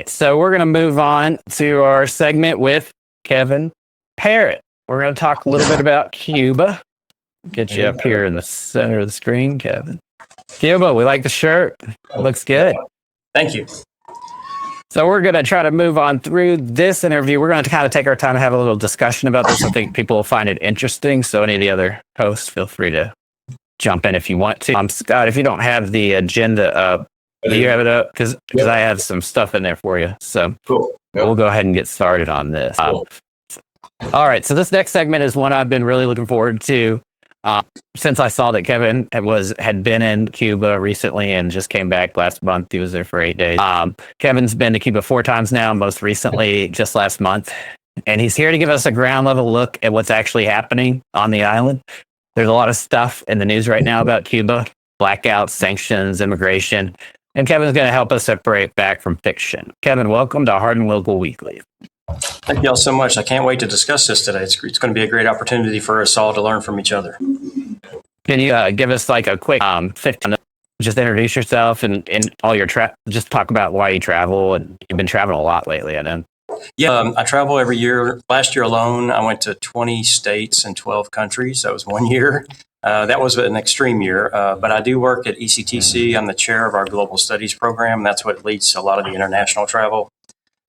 right, so we're going to move on to our segment with Kevin Parrett. We're going to talk a little bit about Cuba. Get you up here in the center of the screen, Kevin. Cuba, we like the shirt. It looks good. Thank you. So we're going to try to move on through this interview. We're going to kind of take our time and have a little discussion about this. I think people will find it interesting. So any of the other hosts, feel free to jump in if you want to. Scott, if you don't have the agenda up, do you have it up? Because I have some stuff in there for you. So Cool. We'll go ahead and get started on this. Cool. All right. So this next segment is one I've been really looking forward to. Since I saw that Kevin had been in Cuba recently and just came back last month. He was there for 8 days. Kevin's been to Cuba 4 times now, most recently just last month. And he's here to give us a ground level look at what's actually happening on the island. There's a lot of stuff in the news right now about Cuba, blackouts, sanctions, immigration. And Kevin's going to help us separate fact from fiction. Kevin, welcome to Hardin Local Weekly. Thank you all so much. I can't wait to discuss this today. It's going to be a great opportunity for us all to learn from each other. Can you give us like a quick 15, just introduce yourself and all your just talk about why you travel, and you've been traveling a lot lately, I know. Yeah, I travel every year. Last year alone, I went to 20 states and 12 countries. That was 1 year. That was an extreme year, but I do work at ECTC. I'm the chair of our Global Studies program. That's what leads to a lot of the international travel.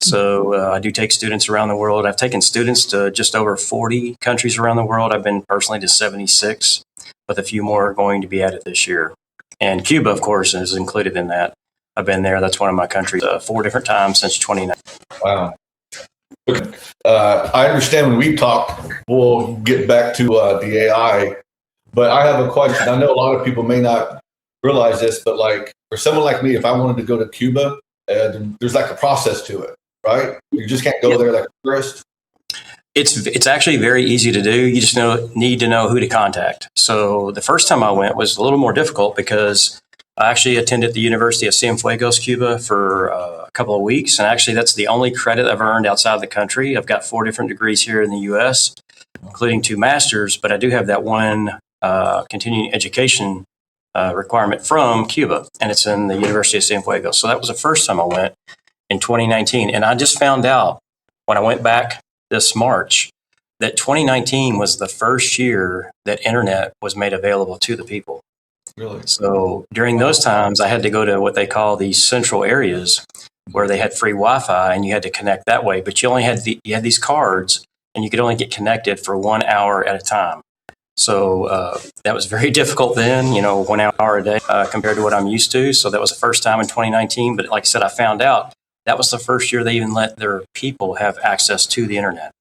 So I do take students around the world. I've taken students to just over 40 countries around the world. I've been personally to 76, with a few more going to be added this year. And Cuba, of course, is included in that. I've been there. That's one of my countries 4 different times since 2019. Wow. Okay. I understand when we talk, we'll get back to the AI, but I have a question. I know a lot of people may not realize this, but like for someone like me, if I wanted to go to Cuba, there's like a process to it, right? You just can't go there like a tourist. It's actually very easy to do. You just need to know who to contact. So the first time I went was a little more difficult because I actually attended the University of Cienfuegos, Cuba for a couple of weeks. And actually, that's the only credit I've earned outside the country. I've got 4 different degrees here in the U.S., including 2 masters, but I do have that one continuing education requirement from Cuba, and it's in the University of Cienfuegos. So that was the first time I went in 2019. And I just found out when I went back this March that 2019 was the first year that internet was made available to the people. Really? So during those times, I had to go to what they call these central areas where they had free Wi-Fi, and you had to connect that way. But you only had you had these cards, and you could only get connected for 1 hour at a time. So that was very difficult then, 1 hour a day compared to what I'm used to. So that was the first time in 2019. But like I said, I found out that was the first year they even let their people have access to the internet.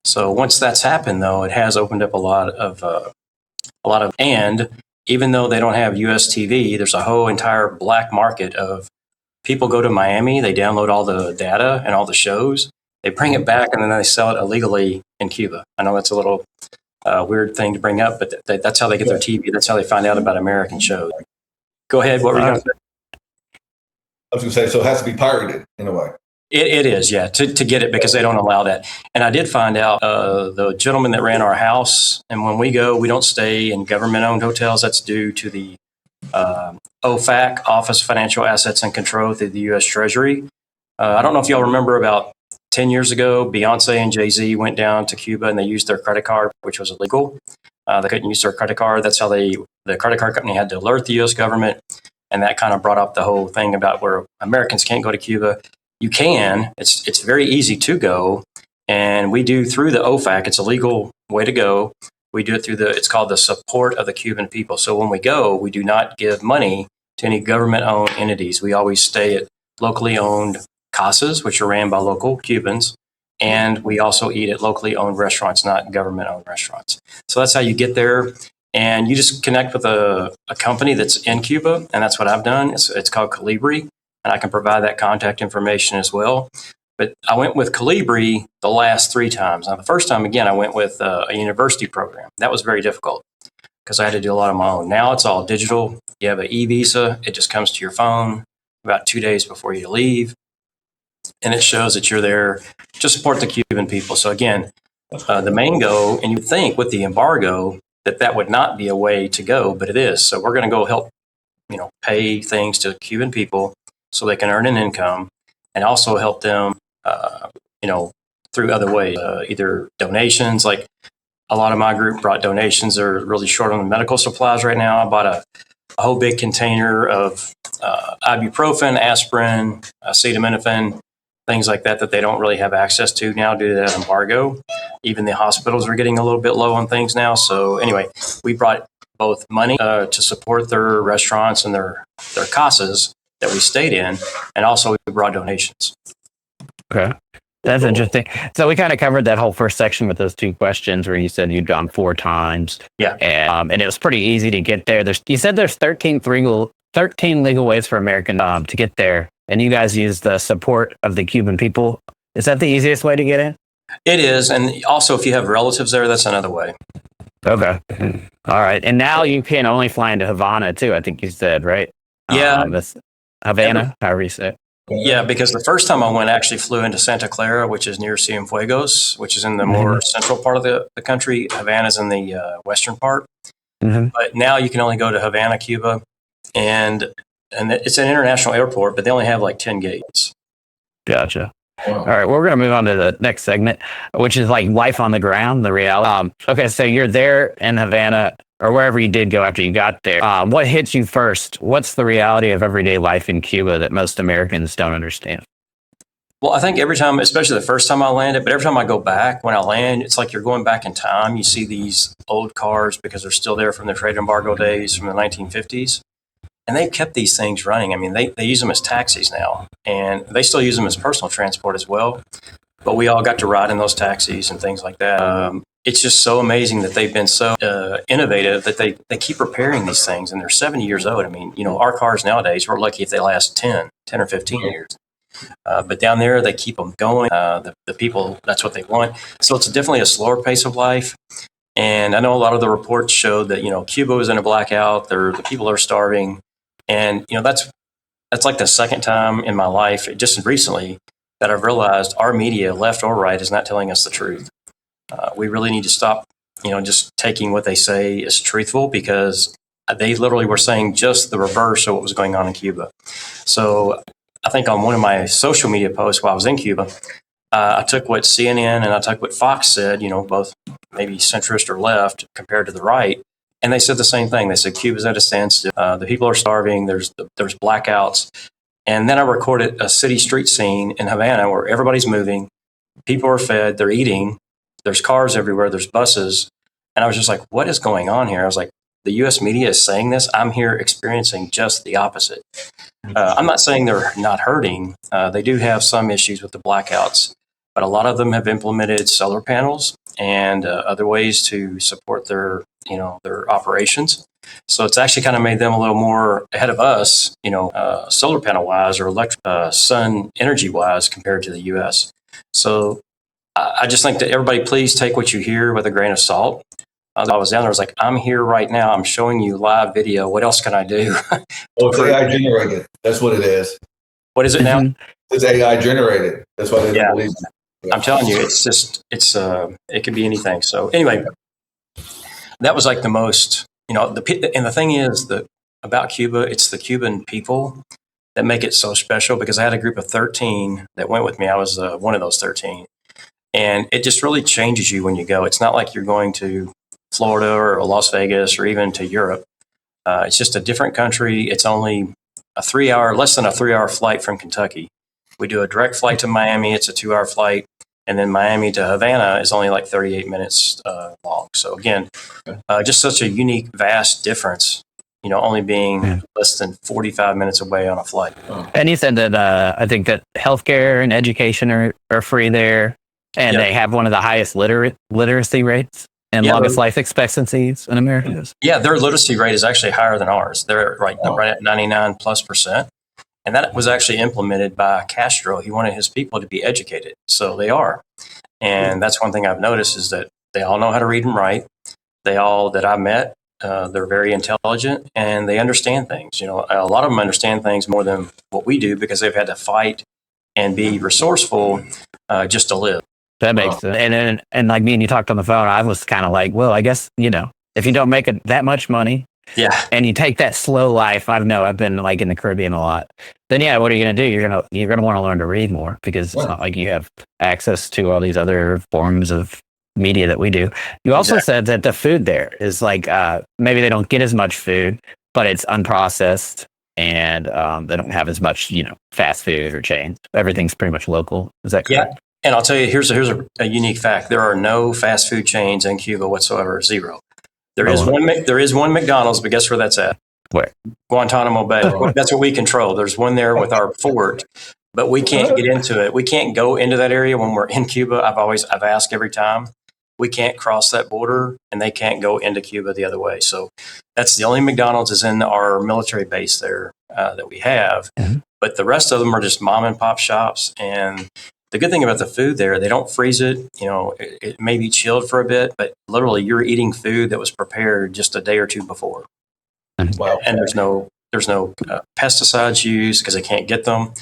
So once that's happened, though, it has opened up a lot of, and even though they don't have US TV, there's a whole entire black market of people go to Miami, they download all the data and all the shows, they bring it back, and then they sell it illegally in Cuba. I know that's a little weird thing to bring up, but that's how they get their TV. That's how they find out about American shows. Go ahead. What were you going to say? I was going to say, so it has to be pirated in a way. It is, yeah, to get it, because they don't allow that. And I did find out the gentleman that ran our house, and when we go, we don't stay in government-owned hotels. That's due to the OFAC, Office of Financial Assets and Control, through the U.S. Treasury. I don't know if y'all remember, about 10 years ago, Beyonce and Jay-Z went down to Cuba and they used their credit card, which was illegal. They couldn't use their credit card. That's how the credit card company had to alert the U.S. government. And that kind of brought up the whole thing about where Americans can't go to Cuba. You can. It's very easy to go. And we do through the OFAC. It's a legal way to go. We do it through it's called the support of the Cuban people. So when we go, we do not give money to any government-owned entities. We always stay at locally owned casas, which are ran by local Cubans. And we also eat at locally owned restaurants, not government-owned restaurants. So that's how you get there. And you just connect with a company that's in Cuba. And that's what I've done. It's called Calibri. And I can provide that contact information as well. But I went with Calibri the last 3 times. Now, the first time, again, I went with a university program. That was very difficult because I had to do a lot of my own. Now it's all digital. You have an e-visa. It just comes to your phone about 2 days before you leave. And it shows that you're there to support the Cuban people. So again, the main goal, and you'd think with the embargo that would not be a way to go, but it is. So we're going to go help, pay things to Cuban people so they can earn an income. and also help them, through other ways, either donations. Like a lot of my group brought donations. They're really short on the medical supplies right now. I bought a whole big container of ibuprofen, aspirin, acetaminophen, things like that they don't really have access to now due to that embargo. Even the hospitals are getting a little bit low on things now. So anyway, we brought both money to support their restaurants and their casas that we stayed in, and also we brought donations. Okay. That's interesting. So we kind of covered that whole first section with those 2 questions where you said you'd gone 4 times. Yeah. And it was pretty easy to get there. You said there's 13 legal ways for Americans to get there. And you guys use the support of the Cuban people. Is that the easiest way to get in? It is. And also, if you have relatives there, that's another way. Okay. All right. And now you can only fly into Havana, too, I think you said, right? Yeah. That's Havana, however you say it. Yeah, because the first time I went, I actually flew into Santa Clara, which is near Cienfuegos, which is in the more central part of the country. Havana's in the western part. But now you can only go to Havana, Cuba. And it's an international airport, but they only have like 10 gates. Gotcha. Wow. All right, well, we're going to move on to the next segment, which is like life on the ground, the reality. Okay, so you're there in Havana or wherever you did go after you got there. What hits you first? What's the reality of everyday life in Cuba that most Americans don't understand? Well, I think every time, especially the first time I landed, but every time I go back, when I land, it's like you're going back in time. You see these old cars because they're still there from the trade embargo days from the 1950s. And they've kept these things running. I mean, they use them as taxis now, and they still use them as personal transport as well. But we all got to ride in those taxis and things like that. It's just so amazing that they've been so innovative that they keep repairing these things, and they're 70 years old. I mean, our cars nowadays, we're lucky if they last 10 or 15 years. But down there, they keep them going. The people, that's what they want. So it's definitely a slower pace of life. And I know a lot of the reports showed that, Cuba was in a blackout. The people are starving. And, that's like the second time in my life, just recently, that I've realized our media, left or right, is not telling us the truth. We really need to stop, just taking what they say as truthful, because they literally were saying just the reverse of what was going on in Cuba. So I think on one of my social media posts while I was in Cuba, I took what CNN and I took what Fox said, both maybe centrist or left compared to the right. And they said the same thing. They said Cuba's at a standstill. The people are starving. There's blackouts. And then I recorded a city street scene in Havana where everybody's moving. People are fed. They're eating. There's cars everywhere. There's buses. And I was just like, what is going on here? I was like, the U.S. media is saying this. I'm here experiencing just the opposite. I'm not saying they're not hurting. They do have some issues with the blackouts, but a lot of them have implemented solar panels and other ways to support their operations. So it's actually kind of made them a little more ahead of us, solar panel wise or sun energy wise compared to the U.S. So I just think that everybody, please take what you hear with a grain of salt. I was down there. I was like, I'm here right now. I'm showing you live video. What else can I do? It's AI generated. That's what it is. What is it now? It's AI generated. That's why they don't believe it. I'm telling you, it could be anything. So anyway, that was like the most, and the thing is that about Cuba, it's the Cuban people that make it so special, because I had a group of 13 that went with me. I was one of those 13. And it just really changes you when you go. It's not like you're going to Florida or Las Vegas or even to Europe. It's just a different country. It's only less than a 3-hour flight from Kentucky. We do a direct flight to Miami. It's a 2-hour flight. And then Miami to Havana is only like 38 minutes long. So again, just such a unique, vast difference, only being less than 45 minutes away on a flight. And you said that I think that healthcare and education are free there. And they have one of the highest literacy rates and longest life expectancies in America. Yeah, their literacy rate is actually higher than ours. They're right at 99+%. And that was actually implemented by Castro. He wanted his people to be educated. So they are. And that's one thing I've noticed is that they all know how to read and write. They all that I met, they're very intelligent and they understand things. A lot of them understand things more than what we do because they've had to fight and be resourceful just to live. That makes sense. And like me and you talked on the phone, I was kind of like, well, I guess, if you don't make that much money Yeah. and you take that slow life. I don't know. I've been like in the Caribbean a lot. Then yeah, what are you gonna do? You're gonna want to learn to read more because it's not like you have access to all these other forms of media that we do. You also said that the food there is like maybe they don't get as much food, but it's unprocessed and they don't have as much fast food or chains. Everything's pretty much local. Is that correct? Yeah. And I'll tell you, here's a unique fact. There are no fast food chains in Cuba whatsoever. Zero. There is one McDonald's, but guess where that's at? Where? Guantanamo Bay. That's what we control. There's one there with our fort, but we can't get into it. We can't go into that area when we're in Cuba. I've asked every time. We can't cross that border, and they can't go into Cuba the other way. So that's the only McDonald's is in our military base there that we have. Mm-hmm. But the rest of them are just mom and pop shops. And the good thing about the food there, they don't freeze it. It may be chilled for a bit, but literally you're eating food that was prepared just a day or two before. Wow. And there's no pesticides used because they can't get them.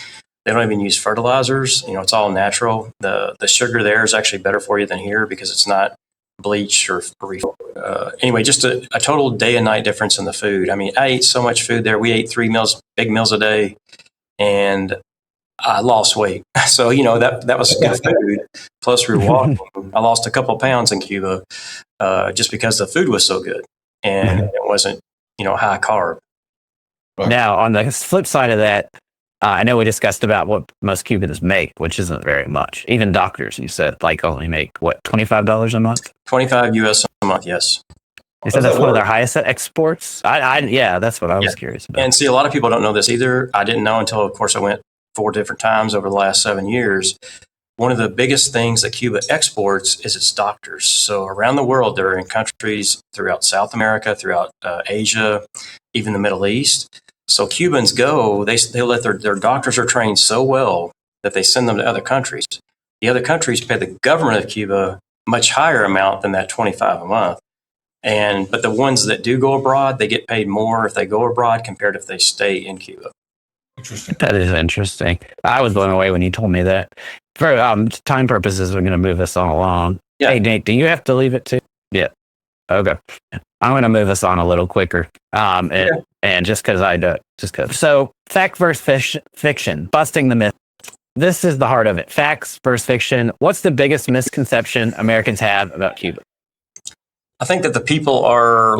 They don't even use fertilizers. It's all natural. The sugar there is actually better for you than here because it's not bleached or anyway, just a total day and night difference in the food. I mean, I ate so much food there. We ate 3 big meals a day, and I lost weight. So, that was good food. Plus we were walking. I lost a couple of pounds in Cuba just because the food was so good and it wasn't, high carb. Now, on the flip side of that, I know we discussed about what most Cubans make, which isn't very much. Even doctors, you said, only make, what, $25 a month? 25 US a month, yes. You said that's one of their highest exports? Yeah, that's what I was curious about. And see, a lot of people don't know this either. I didn't know until, of course, I went 4 different times over the last 7 years. One of the biggest things that Cuba exports is its doctors. So around the world, they're in countries throughout South America, throughout Asia, even the Middle East. So Cubans go, they let their doctors are trained so well that they send them to other countries. The other countries pay the government of Cuba much higher amount than that 25 a month. But the ones that do go abroad, they get paid more if they go abroad compared to if they stay in Cuba. Interesting. That is interesting. I was blown away when you told me that. For time purposes, we're going to move this on along. Yeah. Hey, Nate, do you have to leave it too? Yeah. Okay. I'm going to move us on a little quicker. And just because So, fact versus fiction, busting the myth. This is the heart of it. Facts versus fiction. What's the biggest misconception Americans have about Cuba? I think that the people are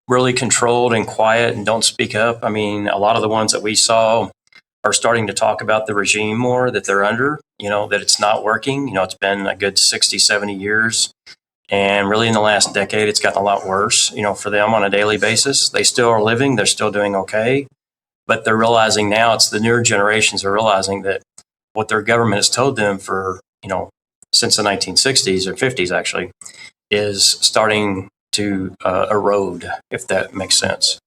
really controlled and quiet and don't speak up. I mean, a lot of the ones that we saw are starting to talk about the regime more that they're under, that it's not working. It's been a good 60, 70 years. And really in the last decade, it's gotten a lot worse, for them on a daily basis. They still are living. They're still doing okay. But they're realizing now, it's the newer generations are realizing that what their government has told them for, since the 1960s or 50s, actually, is starting to erode, if that makes sense.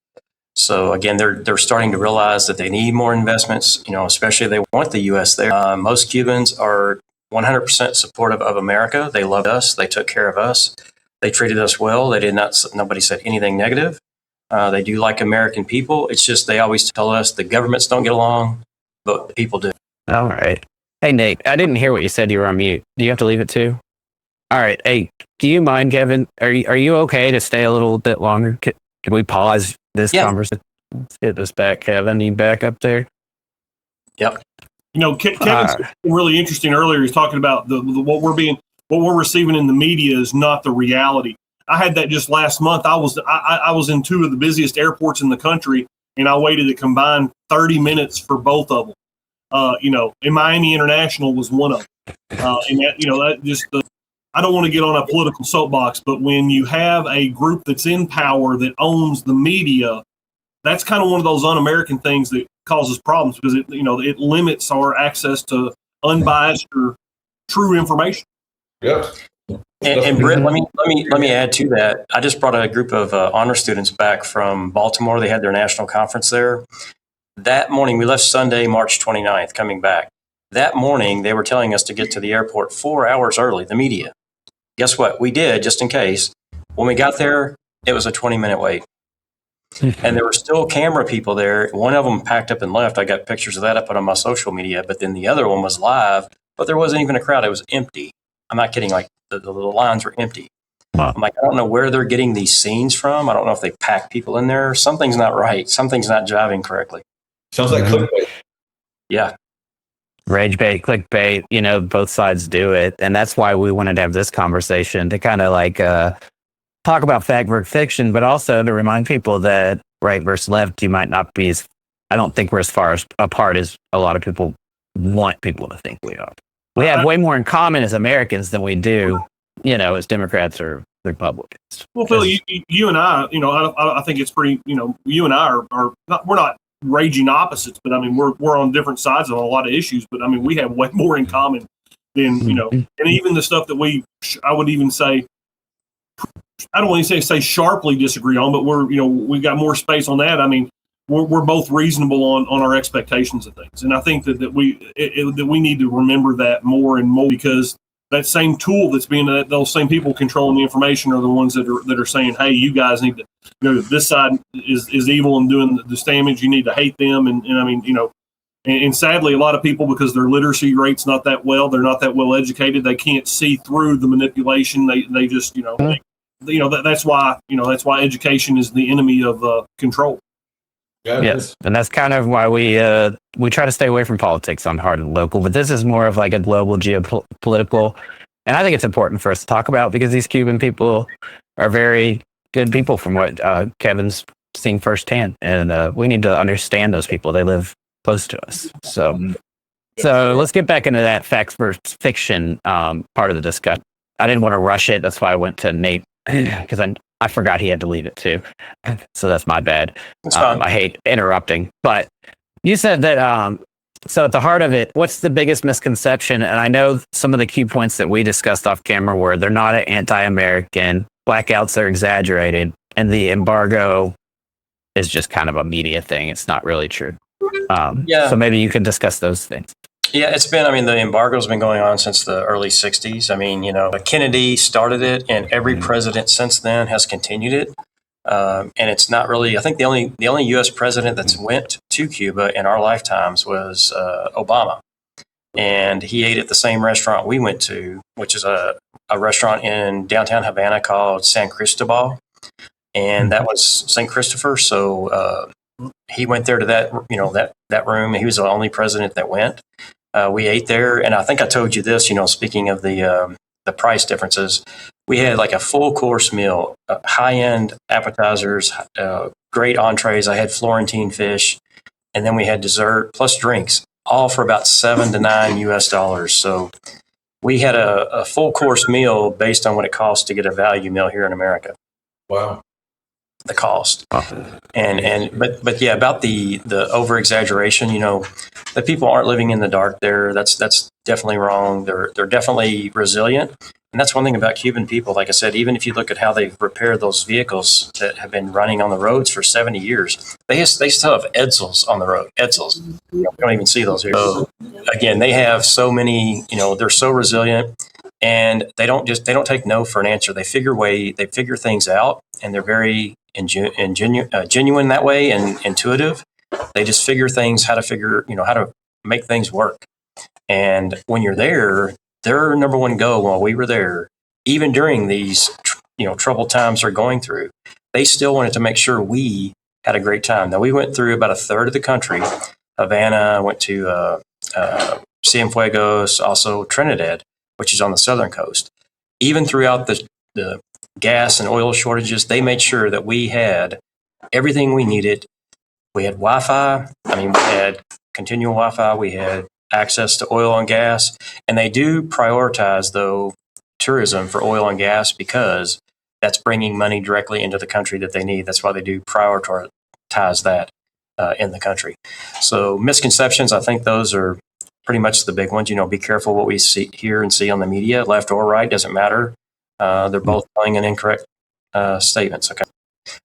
So again, they're starting to realize that they need more investments, especially if they want the U.S. there. Most Cubans are 100% supportive of America. They loved us. They took care of us. They treated us well. Nobody said anything negative. They do like American people. It's just they always tell us the governments don't get along, but the people do. All right. Hey, Nate, I didn't hear what you said. You were on mute. Do you have to leave it too? All right. Hey, do you mind, Kevin? Are you okay to stay a little bit longer? Can we pause this conversation? Let's get this back, Kevin. You back up there? Yep. Kevin's really interesting earlier. He's talking about what we're receiving in the media is not the reality. I had that just last month. I was in 2 of the busiest airports in the country, and I waited a combined 30 minutes for both of them. And Miami International was one of them. And that, I don't want to get on a political soapbox, but when you have a group that's in power that owns the media, that's kind of one of those un-American things that causes problems because it limits our access to unbiased or true information. Yep. And Britt, let me add to that. I just brought a group of honor students back from Baltimore. They had their national conference there. That morning, we left Sunday, March 29th, coming back. That morning, they were telling us to get to the airport 4 hours early, the media. Guess what? We did, just in case. When we got there, it was a 20-minute wait. And there were still camera people there. One of them packed up and left. I got pictures of that I put on my social media. But then the other one was live, but there wasn't even a crowd. It was empty. I'm not kidding. The lines were empty. Wow. I'm like, I don't know where they're getting these scenes from. I don't know if they pack people in there. Something's not right. Something's not jiving correctly. Sounds like clickbait. Yeah. Rage bait, clickbait, both sides do it. And that's why we wanted to have this conversation to kind of talk about fact versus fiction, but also to remind people that right versus left, you might not be I don't think we're as far apart as a lot of people want people to think we are. We have way more in common as Americans than we do, as Democrats or Republicans. Well, Phil, you and I, I think it's pretty, you and I are not, we're not raging opposites, but I mean, we're on different sides of a lot of issues, but I mean, we have way more in common than, and even the stuff that I would even say, I don't want to say sharply disagree on, but we got more space on that. I mean, we're both reasonable on our expectations of things. And I think that we need to remember that more and more, because that same tool that's being those same people controlling the information are the ones that are saying, hey, you guys need to, this side is evil and doing this damage. You need to hate them. And I mean, and sadly, a lot of people, because their literacy rate's not that well, they're not that well educated. They can't see through the manipulation. They just, that's why education is the enemy of control. Yeah, yes, and that's kind of why we try to stay away from politics on Hardin Local, but this is more of like a global geopolitical, and I think it's important for us to talk about because these Cuban people are very good people from what Kevin's seen firsthand, and we need to understand those people. They live close to us, so let's get back into that facts versus fiction part of the discussion. I didn't want to rush it, that's why I went to Nate because I forgot he had to leave it too. So that's my bad. I hate interrupting. But you said that, so at the heart of it, what's the biggest misconception? And I know some of the key points that we discussed off camera were they're not anti-American, blackouts are exaggerated, and the embargo is just kind of a media thing. It's not really true. So maybe you can discuss those things. Yeah, the embargo's been going on since the early 60s. I mean, Kennedy started it, and every president since then has continued it. And it's not really, I think the only U.S. president that's went to Cuba in our lifetimes was Obama. And he ate at the same restaurant we went to, which is a restaurant in downtown Havana called San Cristobal. And that was St. Christopher. So he went there to that room. He was the only president that went. We ate there, and I think I told you this, speaking of the price differences, we had like a full course meal, high-end appetizers, great entrees. I had Florentine fish, and then we had dessert plus drinks, all for about $7 to $9 US. So we had a full course meal based on what it costs to get a value meal here in America. Wow. The cost. But yeah, about the over exaggeration, the people aren't living in the dark there. That's definitely wrong. They're definitely resilient. And that's one thing about Cuban people. Like I said, even if you look at how they've repaired those vehicles that have been running on the roads for 70 years, they still have Edsels on the road. Edsels. You don't even see those here. So again, they have so many, they're so resilient, and they don't take no for an answer. They figure things out, and they're very genuine that way and intuitive. They just figure things, how to make things work. And when you're there, their number one goal while we were there, even during these, troubled times they're going through, they still wanted to make sure we had a great time. Now, we went through about a third of the country. Havana, went to Cienfuegos, also Trinidad, which is on the southern coast. Even throughout the gas and oil shortages, they made sure that we had everything we needed. We had Wi-Fi. We had continual Wi-Fi. We had access to oil and gas. And they do prioritize, though, tourism for oil and gas because that's bringing money directly into the country that they need. That's why they do prioritize that in the country. So misconceptions, I think those are pretty much the big ones. Be careful what we hear and see on the media, left or right, doesn't matter. They're both telling an incorrect statements. Okay.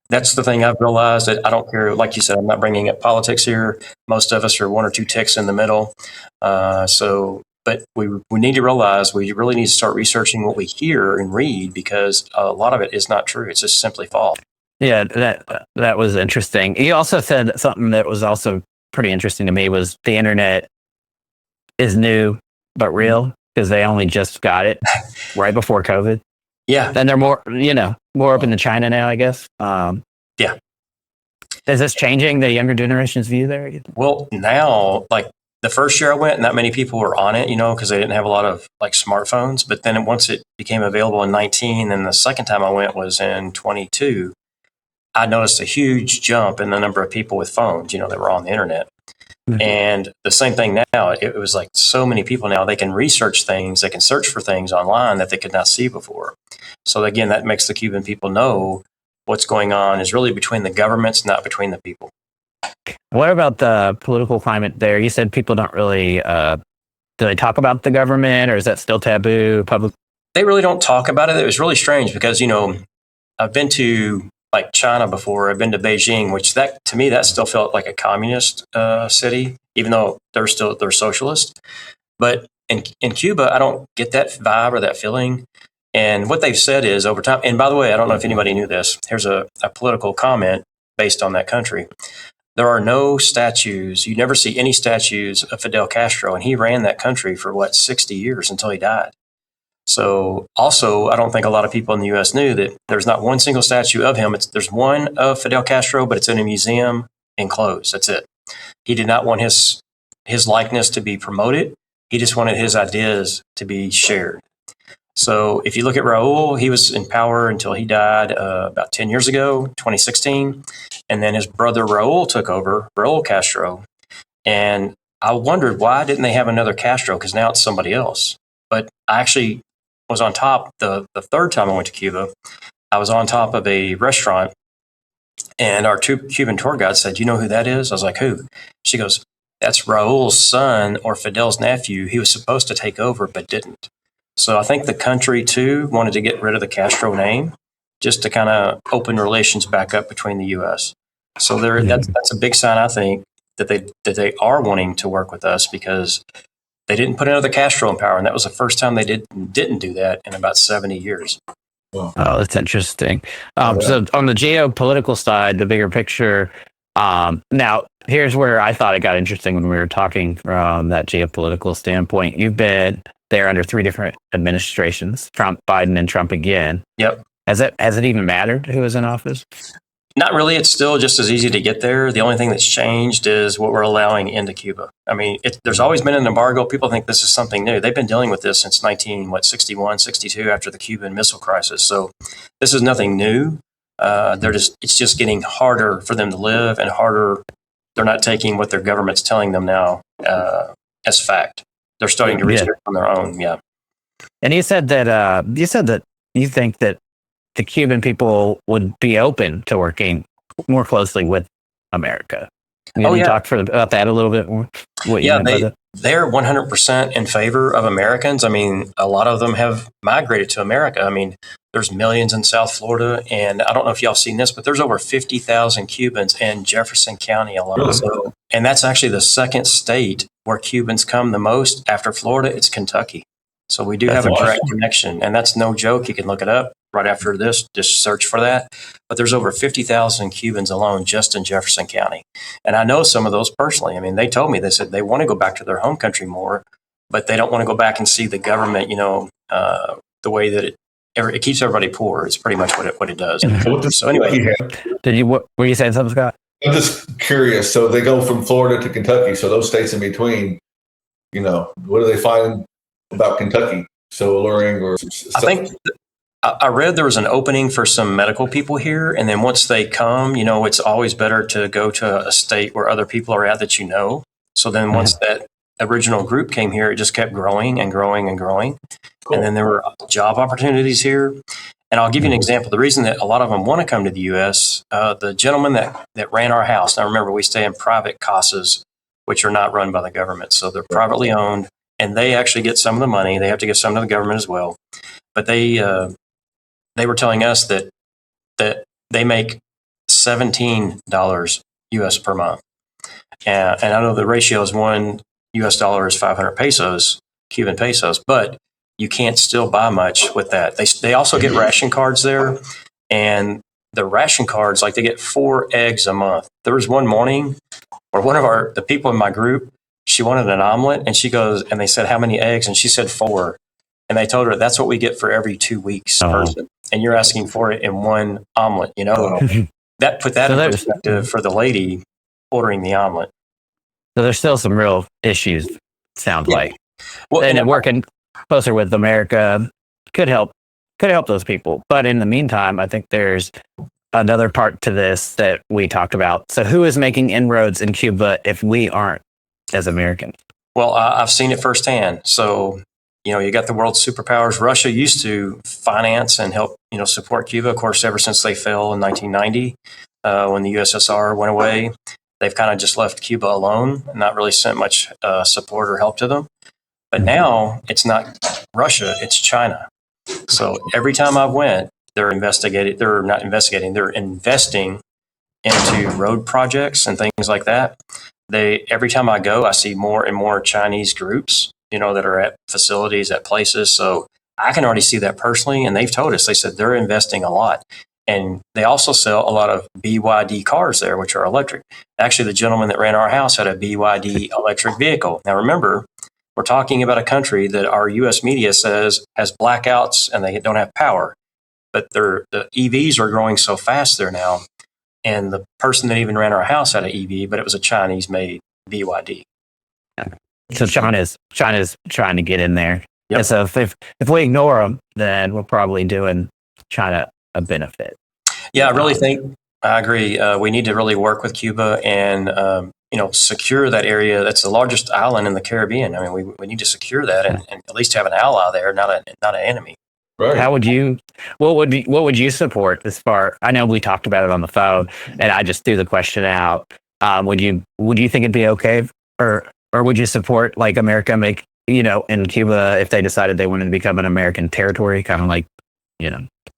That's the thing I've realized. That I don't care. Like you said, I'm not bringing up politics here. Most of us are one or two ticks in the middle. But we need to realize we really need to start researching what we hear and read because a lot of it is not true. It's just simply false. Yeah, that was interesting. You also said something that was also pretty interesting to me was the internet is new but real because they only just got it right before COVID. Yeah. Then they're more, more open to China now, I guess. Yeah. Is this changing the younger generation's view there? Well, now, like the first year I went, not many people were on it, because they didn't have a lot of like smartphones. But then once it became available in 19, and the second time I went was in 22, I noticed a huge jump in the number of people with phones, that were on the internet. Mhm. And the same thing now, it was like so many people now, they can research things, they can search for things online that they could not see before. So again, that makes the Cuban people know what's going on is really between the governments, not between the people. What about the political climate there? You said people don't really, do they talk about the government, or is that still taboo? Public? They really don't talk about it. It was really strange because, I've been to like China before. I've been to Beijing, which to me, that still felt like a communist city, even though they're socialist. But in Cuba, I don't get that vibe or that feeling. And what they've said is over time, and by the way, I don't know if anybody knew this. Here's a political comment based on that country. There are no statues. You never see any statues of Fidel Castro, and he ran that country for 60 years until he died. So also, I don't think a lot of people in the U.S. knew that there's not one single statue of him. There's one of Fidel Castro, but it's in a museum enclosed. That's it. He did not want his likeness to be promoted. He just wanted his ideas to be shared. So if you look at Raul, he was in power until he died about 10 years ago, 2016. And then his brother Raul took over, Raul Castro. And I wondered, why didn't they have another Castro? Because now it's somebody else. But I actually was on top the third time I went to Cuba. I was on top of a restaurant, and our two Cuban tour guides said, "You know who that is?" I was like, "Who?" She goes, "That's Raul's son or Fidel's nephew. He was supposed to take over, but didn't." So I think the country, too, wanted to get rid of the Castro name just to kind of open relations back up between the U.S. So that's a big sign, I think, that they are wanting to work with us, because they didn't put another Castro in power, and that was the first time they didn't do that in about 70 years. Oh, that's interesting. So on the geopolitical side, the bigger picture, now here's where I thought it got interesting when we were talking from that geopolitical standpoint. You've been there under 3 different administrations, Trump, Biden, and Trump again. Yep. Has it even mattered who was in office? Not really. It's still just as easy to get there. The only thing that's changed is what we're allowing into Cuba. I mean, there's always been an embargo. People think this is something new. They've been dealing with this since 61, 62 after the Cuban Missile Crisis. So this is nothing new. It's just getting harder for them to live, and harder. They're not taking what their government's telling them now as fact. They're starting to research on their own. Yeah. And you said that you think that the Cuban people would be open to working more closely with America. Can you talk about that a little bit more? They're 100% in favor of Americans. I mean, a lot of them have migrated to America. I mean, there's millions in South Florida, and I don't know if y'all seen this, but there's over 50,000 Cubans in Jefferson County alone. Really? So, and that's actually the second state where Cubans come the most after Florida. It's Kentucky. So we do have a direct connection, and that's no joke. You can look it up right after this, just search for that. But there's over 50,000 Cubans alone just in Jefferson County. And I know some of those personally. I mean, they told me, they said they want to go back to their home country more, but they don't want to go back and see the government, the way that it keeps everybody poor. It's pretty much what it does. So anyway. Were you saying something, Scott? I'm just curious. So they go from Florida to Kentucky. So those states in between, what do they find about Kentucky so alluring? Or I think I read there was an opening for some medical people here, and then once they come, it's always better to go to a state where other people are at that you know. So then once that original group came here, it just kept growing and growing and growing. Cool. And then there were job opportunities here. And I'll give you an example. The reason that a lot of them want to come to the U.S., the gentleman that ran our house, now remember, we stay in private casas, which are not run by the government. So they're privately owned, and they actually get some of the money. They have to give some to the government as well. But they were telling us that they make $17 US per month. And I know the ratio is $1 US is 500 pesos, Cuban pesos, but you can't still buy much with that. They also get ration cards there, and the ration cards, like they get 4 eggs a month. There was one morning where one of the people in my group, she wanted an omelet, and she goes, and they said, "How many eggs?" And she said 4. And they told her that's what we get for every 2 weeks Oh. person. And you're asking for it in one omelet, you know? That put that So in there's- perspective for the lady ordering the omelet. So there's still some real issues, sounds Yeah. like. Well, And and working closer with America could help those people. But in the meantime, I think there's another part to this that we talked about. So who is making inroads in Cuba if we aren't as Americans? well, I've seen it firsthand. So, you got the world superpowers. Russia used to finance and help, support Cuba. Of course, ever since they fell in 1990, when the USSR went away, they've kind of just left Cuba alone and not really sent much support or help to them. But now it's not Russia, it's China. So every time I went, they're investing into road projects and things like that. Every time I go, I see more and more Chinese groups, that are at facilities, at places. So I can already see that personally. And they've told us, they said they're investing a lot. And they also sell a lot of BYD cars there, which are electric. Actually, the gentleman that ran our house had a BYD electric vehicle. Now, remember, we're talking about a country that our U.S. media says has blackouts and they don't have power. But the EVs are growing so fast there now. And the person that even ran our house had an EV, but it was a Chinese-made BYD. So China's trying to get in there. Yep. And so if we ignore them, then we're probably doing China a benefit. Yeah, I really think I agree. We need to really work with Cuba and secure that area. That's the largest island in the Caribbean. I mean, we need to secure that and at least have an ally there, not an enemy. Right. How would you? What would you support as far? I know we talked about it on the phone, and I just threw the question out. Would you think it'd be okay, or would you support like America in Cuba if they decided they wanted to become an American territory, kind of like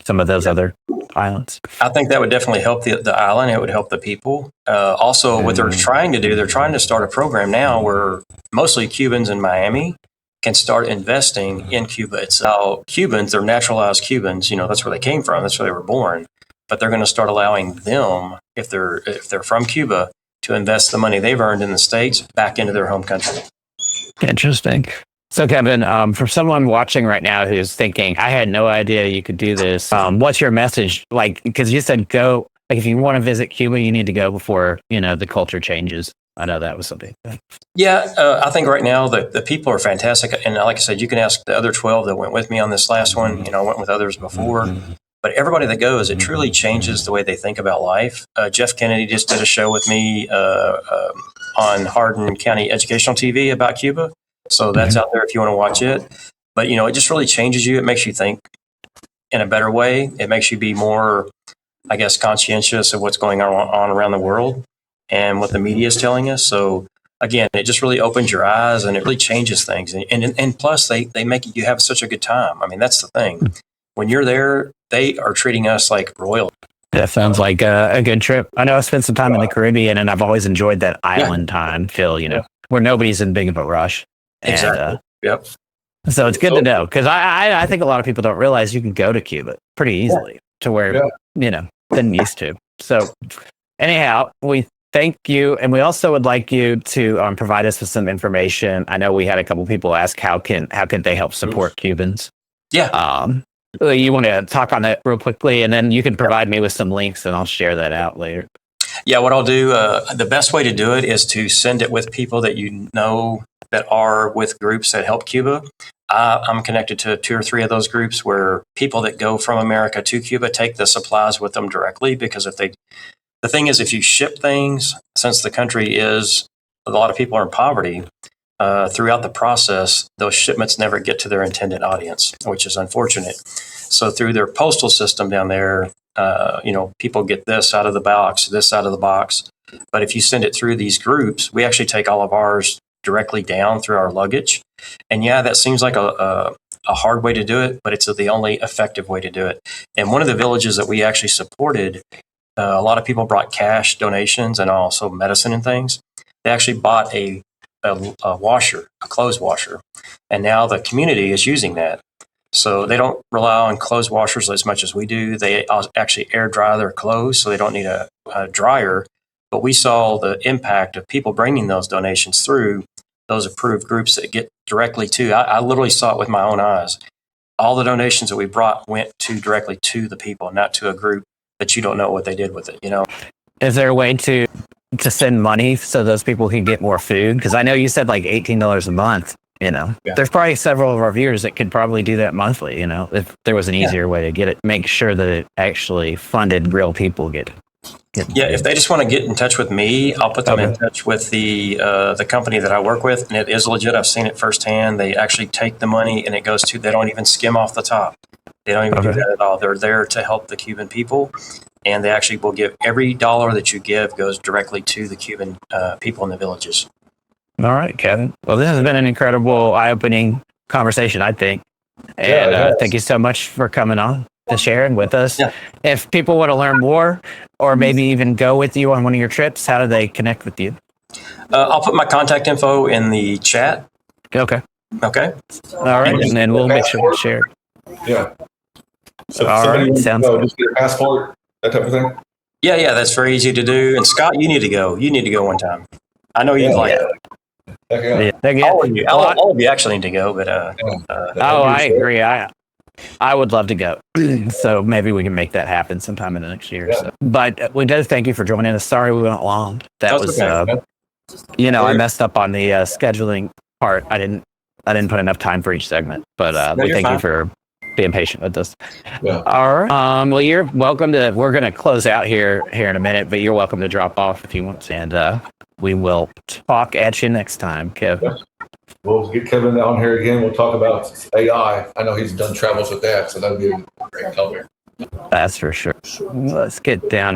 some of those other islands? I think that would definitely help the island. It would help the people. Also, what they're trying to do, they're trying to start a program now where mostly Cubans in Miami can start investing in Cuba itself. Cubans, they're naturalized Cubans. That's where they came from. That's where they were born. But they're going to start allowing them, if they're from Cuba, to invest the money they've earned in the States back into their home country. Interesting. So, Kevin, for someone watching right now who's thinking, I had no idea you could do this, what's your message? Like, because you said go, like, if you want to visit Cuba, you need to go before, the culture changes. I know that was something. Yeah, I think right now the people are fantastic. And like I said, you can ask the other 12 that went with me on this last one. I went with others before. But everybody that goes, it truly changes the way they think about life. Jeff Kennedy just did a show with me on Hardin County Educational TV about Cuba. So that's out there if you want to watch it. But, it just really changes you. It makes you think in a better way. It makes you be more, I guess, conscientious of what's going on around the world and what the media is telling us. So, again, it just really opens your eyes and it really changes things. And plus, they make you have such a good time. I mean, that's the thing. When you're there, they are treating us like royalty. That sounds like a good trip. I know I spent some time in the Caribbean, and I've always enjoyed that island time feel, where nobody's in big of a rush. Exactly. And, Yep. So it's good to know, because I think a lot of people don't realize you can go to Cuba pretty easily to where, than used to. So anyhow, we thank you. And we also would like you to provide us with some information. I know we had a couple people ask how can they help support Cubans? Yeah. You want to talk on that real quickly, and then you can provide me with some links and I'll share that out later. Yeah, what I'll do, the best way to do it is to send it with people that you know that are with groups that help Cuba. I'm connected to 2 or 3 of those groups where people that go from America to Cuba take the supplies with them directly, because the thing is, if you ship things, since the country is, a lot of people are in poverty, throughout the process, those shipments never get to their intended audience, which is unfortunate. So through their postal system down there, people get this out of the box, this out of the box. But if you send it through these groups, we actually take all of ours directly down through our luggage. And yeah, that seems like a hard way to do it, but it's the only effective way to do it. And one of the villages that we actually supported, a lot of people brought cash donations and also medicine and things. They actually bought a washer, a clothes washer. And now the community is using that. So they don't rely on clothes washers as much as we do. They actually air dry their clothes, so they don't need a dryer. But we saw the impact of people bringing those donations through those approved groups that get directly to. I literally saw it with my own eyes. all the donations that we brought went directly to the people, not to a group that you don't know what they did with it. Is there a way to send money so those people can get more food? Because I know you said like $18 a month. There's probably several of our viewers that could probably do that monthly. If there was an easier way to get it, make sure that it actually funded real people get. Yeah, if they just want to get in touch with me, I'll put them in touch with the company that I work with, and it is legit. I've seen it firsthand. They actually take the money and it goes to. They don't even skim off the top. They don't even do that at all. They're there to help the Cuban people, and they actually will give every dollar that you give goes directly to the Cuban people in the villages. All right, Kevin. Well, this has been an incredible, eye-opening conversation, I think, and thank you so much for coming on to share with us. Yeah. If people want to learn more, or maybe even go with you on one of your trips, how do they connect with you? I'll put my contact info in the chat. Okay. Okay. All right, and then we'll make sure to share. Yeah. So All right, sounds good. just get a passport, that type of thing. Yeah, that's very easy to do. And Scott, you need to go. You need to go one time. I know you'd like it. Heck yeah. All of you actually need to go, but I agree. I would love to go. So maybe we can make that happen sometime in the next year. Yeah. So. But we do thank you for joining us. Sorry we went long. That was okay. I messed up on the scheduling part. I didn't put enough time for each segment. But we thank you for being patient with us. Yeah. All right. Well, you're welcome to. We're going to close out here in a minute, but you're welcome to drop off if you want to, and we will talk at you next time, Kev. Yeah. We'll get Kevin on here again. We'll talk about AI. I know he's done travels with that, so that'll be a great topic. That's for sure. Let's get down